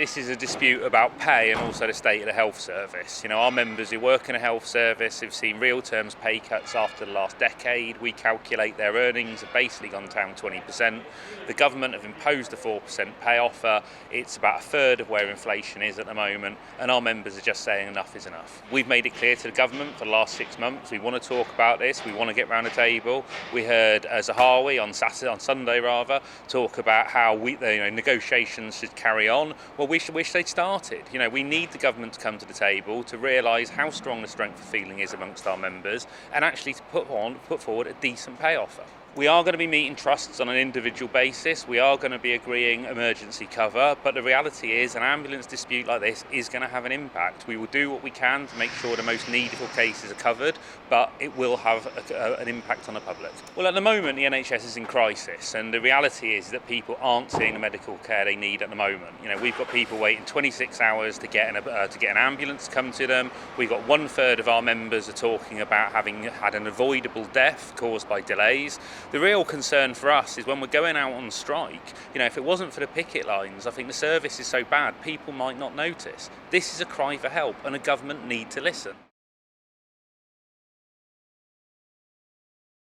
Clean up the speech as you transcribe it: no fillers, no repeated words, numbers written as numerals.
This is a dispute about pay and also the state of the health service. You know, our members who work in a health service have seen real terms pay cuts after the last decade. We calculate their earnings have basically gone down 20%. The government have imposed a 4% pay offer. It's about a third of where inflation is at the moment, and our members are just saying enough is enough. We've made it clear to the government for the last 6 months we want to talk about this, we want to get round the table. We heard Zahawi on Sunday talk about how negotiations should carry on. Well, we wish they'd started. You know, we need the government to come to the table to realise how strong the strength of feeling is amongst our members, and actually to put forward a decent pay offer. We are going to be meeting trusts on an individual basis. We are going to be agreeing emergency cover, but the reality is an ambulance dispute like this is going to have an impact. We will do what we can to make sure the most needful cases are covered, but it will have an impact on the public. Well, at the moment, the NHS is in crisis, and the reality is that people aren't seeing the medical care they need at the moment. You know, we've got people waiting 26 hours to get an ambulance to come to them. We've got 1/3 of our members are talking about having had an avoidable death caused by delays. The real concern for us is when we're going out on strike, you know, if it wasn't for the picket lines, I think the service is so bad, people might not notice. This is a cry for help, and the government need to listen.